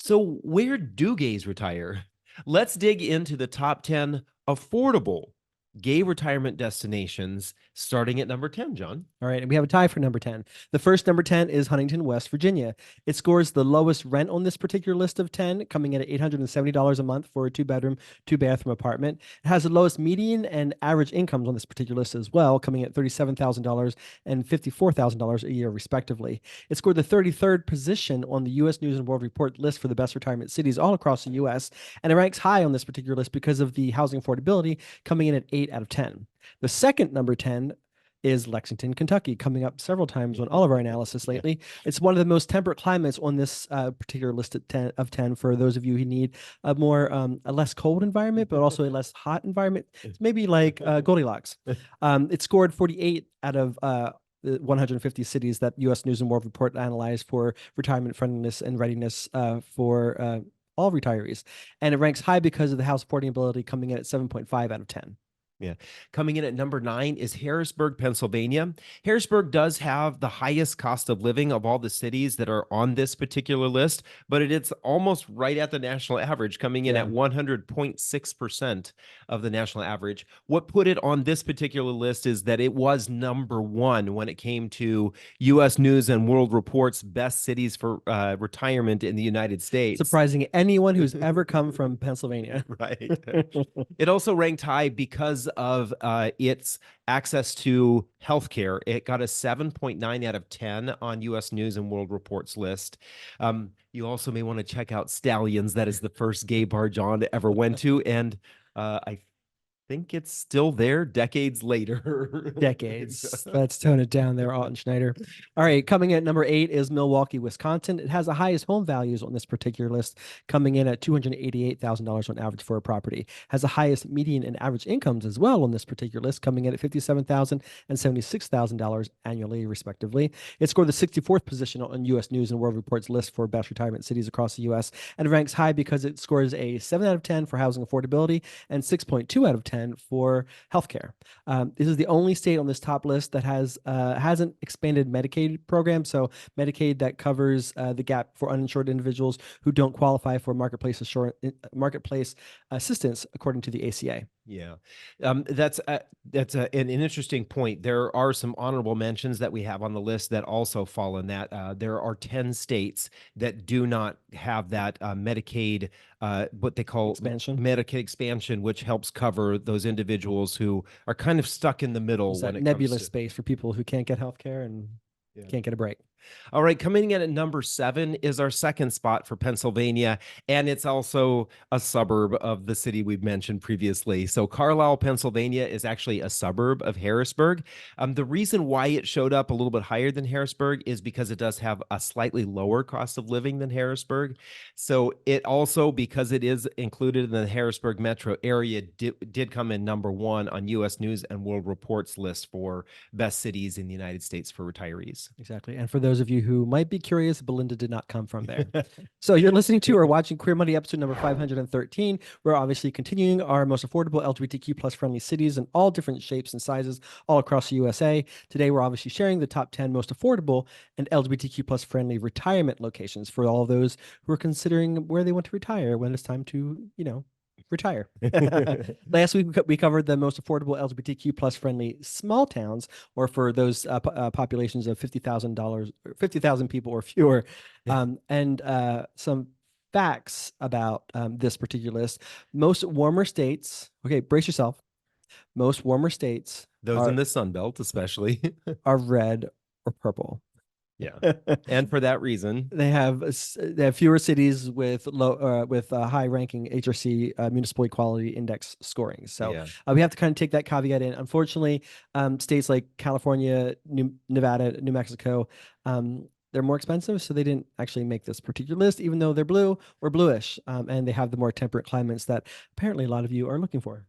So, where do gays retire? Let's dig into the top 10 affordable gay retirement destinations, starting at number 10, John. All right, and we have a tie for number 10. The first number 10 is Huntington, West Virginia. It scores the lowest rent on this particular list of 10, coming in at $870 a month for a two-bedroom, two-bathroom apartment. It has the lowest median and average incomes on this particular list as well, coming in at $37,000 and $54,000 a year, respectively. It scored the 33rd position on the U.S. News and World Report list for the best retirement cities all across the U.S., and it ranks high on this particular list because of the housing affordability, coming in at 8 out of 10. The second number 10 is Lexington, Kentucky, coming up several times on all of our analysis lately. It's one of the most temperate climates on this particular list of 10 for those of you who need a more a less cold environment, but also a less hot environment. It's maybe like Goldilocks. It scored 48 out of 150 cities that U.S. News and World Report analyzed for retirement friendliness and readiness for all retirees. And it ranks high because of the house affordability, coming in at 7.5 out of 10. Yeah. Coming in at number 9 is Harrisburg, Pennsylvania. Harrisburg does have the highest cost of living of all the cities that are on this particular list, but it's almost right at the national average, coming in at 100.6% of the national average. What put it on this particular list is that it was number 1 when it came to U.S. News and World Report's best cities for retirement in the United States. Surprising anyone who's ever come from Pennsylvania. Right. It also ranked high because of its access to healthcare. It got a 7.9 out of 10 on U.S. News and World Report's list. You also may want to check out Stallions. That is the first gay bar John ever went to, and I think it's still there decades later. Decades. Let's tone it down there, Auten-Schneider. All right, coming in at number 8 is Milwaukee, Wisconsin. It has the highest home values on this particular list, coming in at $288,000 on average for a property. Has the highest median and average incomes as well on this particular list, coming in at $57,000 and $76,000 annually, respectively. It scored the 64th position on U.S. News and World Report's list for best retirement cities across the U.S. and ranks high because it scores a 7 out of 10 for housing affordability and 6.2 out of 10 for healthcare. This is the only state on this top list that hasn't expanded Medicaid program. So Medicaid that covers the gap for uninsured individuals who don't qualify for marketplace assistance, according to the ACA. Yeah, that's an interesting point. There are some honorable mentions that we have on the list that also fall in that. There are 10 states that do not have that Medicaid, what they call Medicaid expansion, which helps cover those individuals who are kind of stuck in the middle. That nebulous space for people who can't get health care and can't get a break. All right, coming in at number 7 is our second spot for Pennsylvania, and it's also a suburb of the city we've mentioned previously. So Carlisle, Pennsylvania is actually a suburb of Harrisburg. The reason why it showed up a little bit higher than Harrisburg is because it does have a slightly lower cost of living than Harrisburg. So it also, because it is included in the Harrisburg metro area, did come in number 1 on U.S. News and World Report's list for best cities in the United States for retirees. Exactly. And for those of you who might be curious, Belinda did not come from there. So you're listening to or watching Queer Money episode number 513. We're obviously continuing our most affordable LGBTQ plus friendly cities in all different shapes and sizes all across the USA. Today, we're obviously sharing the top 10 most affordable and LGBTQ plus friendly retirement locations for all of those who are considering where they want to retire when it's time to, retire. Last week, we covered the most affordable LGBTQ plus friendly small towns, or for those populations of 50,000 people or fewer. And some facts about this particular list. Most warmer states, okay, brace yourself. Most warmer states, those in the Sun Belt especially, are red or purple. Yeah, and for that reason, they have fewer cities with high ranking HRC municipal equality index scoring. So we have to kind of take that caveat in. Unfortunately, states like California, Nevada, New Mexico, they're more expensive, so they didn't actually make this particular list, even though they're blue or bluish, and they have the more temperate climates that apparently a lot of you are looking for.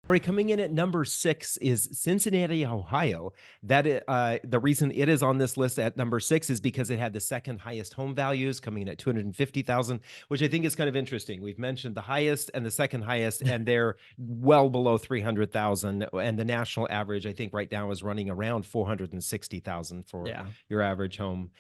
Right, coming in at number 6 is Cincinnati, Ohio. The reason it is on this list at number 6 is because it had the second highest home values, coming in at 250,000, which I think is kind of interesting. We've mentioned the highest and the second highest, and they're well below 300,000. And the national average, I think, right now is running around 460,000 for Yeah. your average home.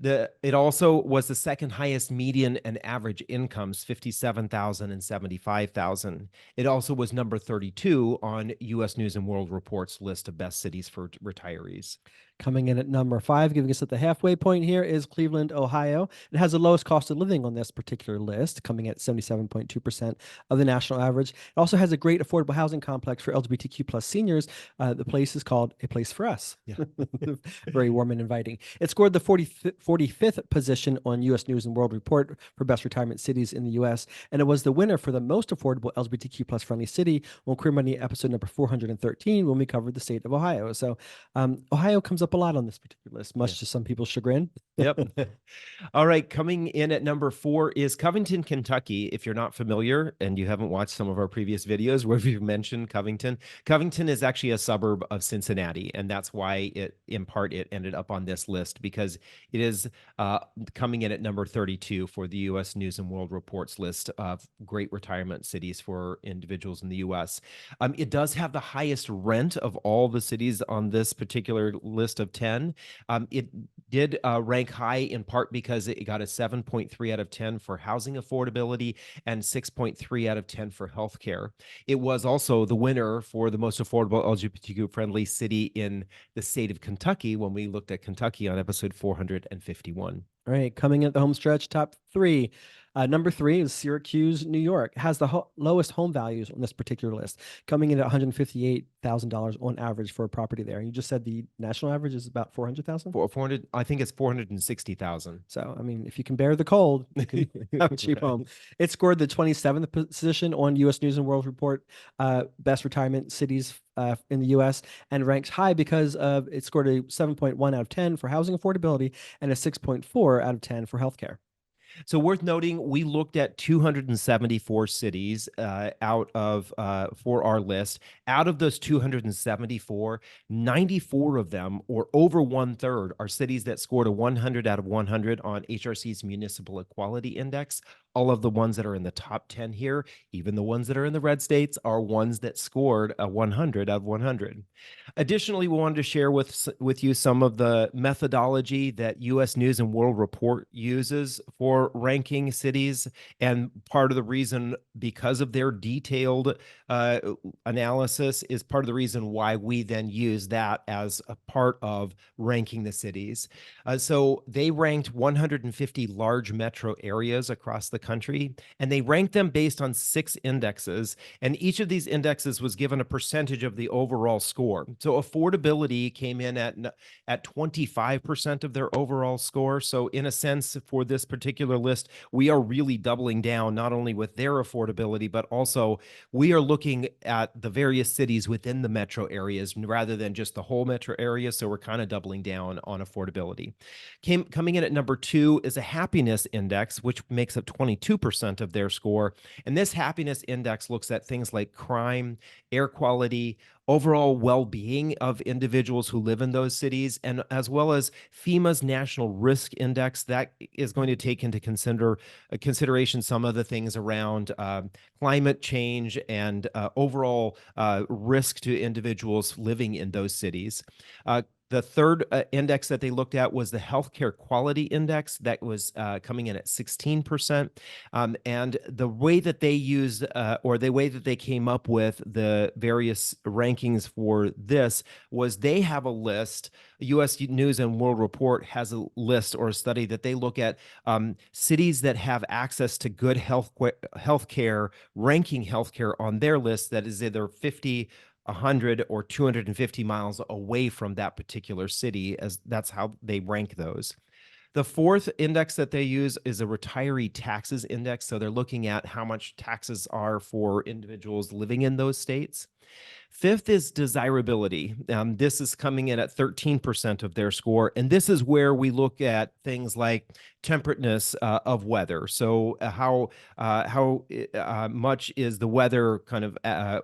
It also was the second highest median and average incomes, 57,000 and 75,000. It also was number 32 on US News and World Report's list of best cities for retirees. Coming in at number 5, giving us at the halfway point here, is Cleveland, Ohio. It has the lowest cost of living on this particular list, coming at 77.2% of the national average. It also has a great affordable housing complex for LGBTQ plus seniors. The place is called A Place for Us. Yeah. Very warm and inviting. It scored the 45th position on U.S. News and World Report for best retirement cities in the U.S., and it was the winner for the most affordable LGBTQ plus friendly city on Queer Money episode number 413 when we covered the state of Ohio. So Ohio comes up a lot on this particular list, much to some people's chagrin. Yep. All right. Coming in at number 4 is Covington, Kentucky. If you're not familiar and you haven't watched some of our previous videos where we've mentioned Covington, Covington is actually a suburb of Cincinnati. And that's why it ended up on this list, because it is coming in at number 32 for the U.S. News and World Report's list of great retirement cities for individuals in the U.S. It does have the highest rent of all the cities on this particular list of 10. It did rank high in part because it got a 7.3 out of 10 for housing affordability and 6.3 out of 10 for healthcare. It was also the winner for the most affordable LGBTQ friendly city in the state of Kentucky when we looked at Kentucky on episode 451. All right, coming in at the home stretch, top 3. Number 3 is Syracuse, New York. It has the lowest home values on this particular list, coming in at $158,000 on average for a property there. You just said the national average is about 400,000? 400, I think it's 460,000. So, I mean, if you can bear the cold, you can have a cheap home. It scored the 27th position on U.S. News and World Report best retirement cities in the U.S. and ranks high because of it scored a 7.1 out of 10 for housing affordability and a 6.4 out of 10 for healthcare. So worth noting, we looked at 274 cities out of for our list. Out of those 274, 94 of them, or over 1/3, are cities that scored a 100 out of 100 on HRC's Municipal Equality Index. All of the ones that are in the top 10 here, even the ones that are in the red states, are ones that scored a 100 out of 100. Additionally, we wanted to share with you some of the methodology that U.S. News and World Report uses for ranking cities, and part of the reason, because of their detailed analysis, is part of the reason why we then use that as a part of ranking the cities. So they ranked 150 large metro areas across the country, and they ranked them based on 6 indexes, and each of these indexes was given a percentage of the overall score. So affordability came in at 25% of their overall score. So in a sense, for this particular list, we are really doubling down not only with their affordability, but also we are looking at the various cities within the metro areas rather than just the whole metro area. So we're kind of doubling down on affordability. Coming in at number 2 is a happiness index, which makes up 22% of their score. And this happiness index looks at things like crime, air quality, overall well-being of individuals who live in those cities, and as well as FEMA's National Risk Index. That is going to take into consideration some of the things around climate change and overall risk to individuals living in those cities. The third index that they looked at was the Healthcare Quality Index. That was coming in at 16%. And the way that they used, or the way that they came up with the various rankings for this, was they have a list. U.S. News and World Report has a list or a study that they look at cities that have access to good healthcare, ranking healthcare on their list that is either 50, 100 or 250 miles away from that particular city, as that's how they rank those. The fourth index that they use is a retiree taxes index. So they're looking at how much taxes are for individuals living in those states. Fifth is desirability. This is coming in at 13% of their score. And this is where we look at things like temperateness of weather. So how much is the weather kind of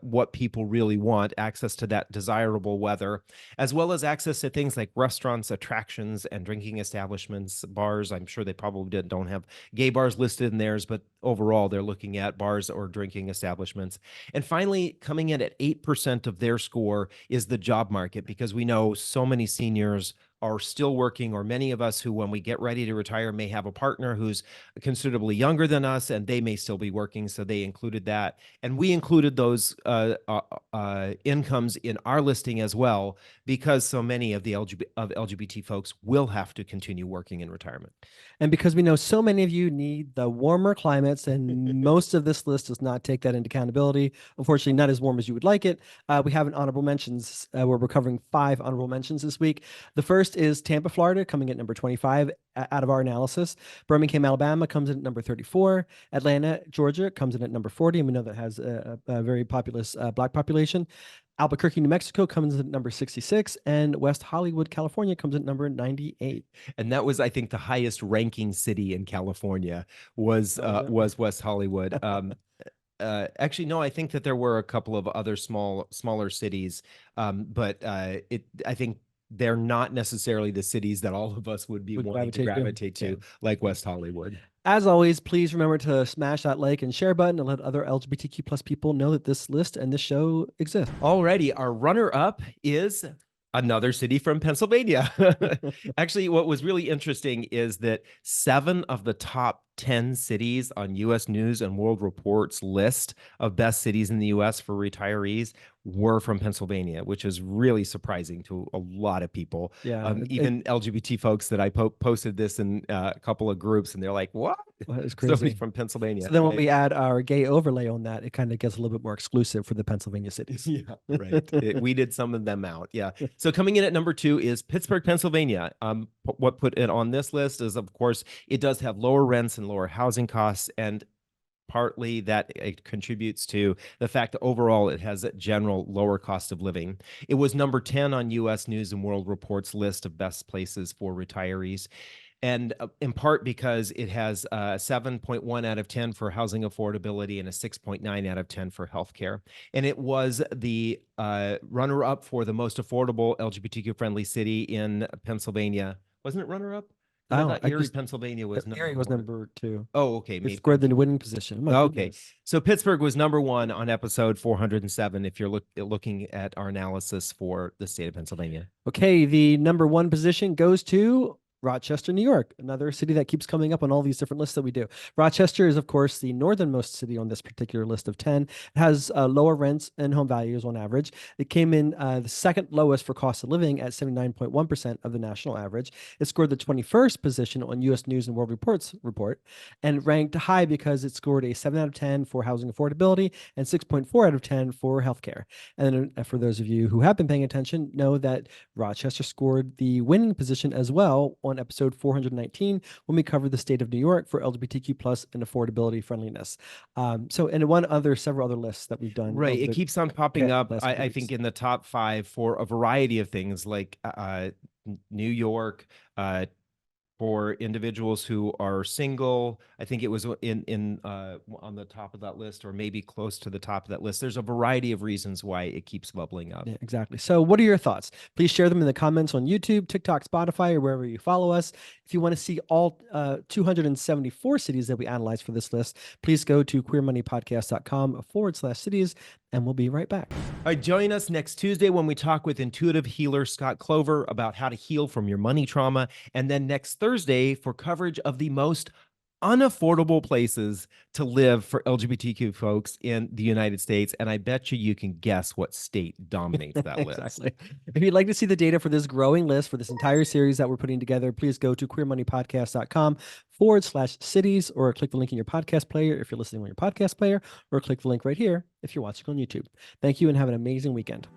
what people really want, access to that desirable weather, as well as access to things like restaurants, attractions, and drinking establishments, bars. I'm sure they probably don't have gay bars listed in theirs, but overall they're looking at bars or drinking establishments. And finally, coming in at 8% of their score is the job market, because we know so many seniors are still working, or many of us who, when we get ready to retire, may have a partner who's considerably younger than us, and they may still be working. So they included that. And we included those incomes in our listing as well, because so many of the LGBT folks will have to continue working in retirement. And because we know so many of you need the warmer climates, and most of this list does not take that into accountability, unfortunately, not as warm as you would like it, we have an honorable mentions where we're covering 5 honorable mentions this week. The first is Tampa, Florida, coming at number 25 out of our analysis. Birmingham, Alabama comes in at number 34. Atlanta, Georgia comes in at number 40, and we know that has a very populous Black population. Albuquerque, New Mexico comes in at number 66, and West Hollywood, California comes in at number 98. And that was, I think, the highest ranking city in California was West Hollywood. Actually, no, I think that there were a couple of other smaller cities, but I think they're not necessarily the cities that all of us would be wanting to gravitate to, like West Hollywood. As always, please remember to smash that like and share button and let other LGBTQ plus people know that this list and this show exists. Alrighty, our runner-up is another city from Pennsylvania. Actually, what was really interesting is that 7 of the top 10 cities on U.S. News and World Report's list of best cities in the U.S. for retirees were from Pennsylvania, which is really surprising to a lot of people. Yeah, even LGBT folks that I posted this in a couple of groups, and they're like, "What? It's crazy." Somebody from Pennsylvania. So then when we add our gay overlay on that, it kind of gets a little bit more exclusive for the Pennsylvania cities. Yeah, right. We did some of them out. Yeah. So coming in at number 2 is Pittsburgh, Pennsylvania. What put it on this list is, of course, it does have lower rents and lower housing costs, and partly that it contributes to the fact that overall it has a general lower cost of living. It was number 10 on U.S. News and World Report's list of best places for retirees. And in part because it has a 7.1 out of 10 for housing affordability and a 6.9 out of 10 for healthcare. And it was the runner-up for the most affordable LGBTQ-friendly city in Pennsylvania. Wasn't it runner-up? I thought Erie, Pennsylvania was number Erie was number 2. Oh, okay. It scored the winning position. Okay. So Pittsburgh was number 1 on episode 407 if you're looking at our analysis for the state of Pennsylvania. Okay, the number 1 position goes to Rochester, New York, another city that keeps coming up on all these different lists that we do. Rochester is, of course, the northernmost city on this particular list of 10. It has lower rents and home values on average. It came in the second lowest for cost of living at 79.1% of the national average. It scored the 21st position on U.S. News and World Report's report, and ranked high because it scored a 7 out of 10 for housing affordability and 6.4 out of 10 for healthcare. And then for those of you who have been paying attention, know that Rochester scored the winning position as well on episode 419 when we covered the state of New York for LGBTQ plus and affordability friendliness. And several other lists that we've done. Right. It keeps on popping up, I think, in the top 5 for a variety of things, like New York, for individuals who are single. I think it was in on the top of that list, or maybe close to the top of that list. There's a variety of reasons why it keeps bubbling up. Yeah, exactly. So what are your thoughts? Please share them in the comments on YouTube, TikTok, Spotify, or wherever you follow us. If you want to see all 274 cities that we analyzed for this list, please go to queermoneypodcast.com/cities, and we'll be right back. All right, join us next Tuesday when we talk with intuitive healer Scott Clover about how to heal from your money trauma, and then next Thursday for coverage of the most unaffordable places to live for LGBTQ folks in the United States. And I bet you can guess what state dominates that list. Exactly. If you'd like to see the data for this growing list for this entire series that we're putting together, please go to queermoneypodcast.com/cities, or click the link in your podcast player if you're listening on your podcast player, or click the link right here if you're watching on YouTube. Thank you and have an amazing weekend.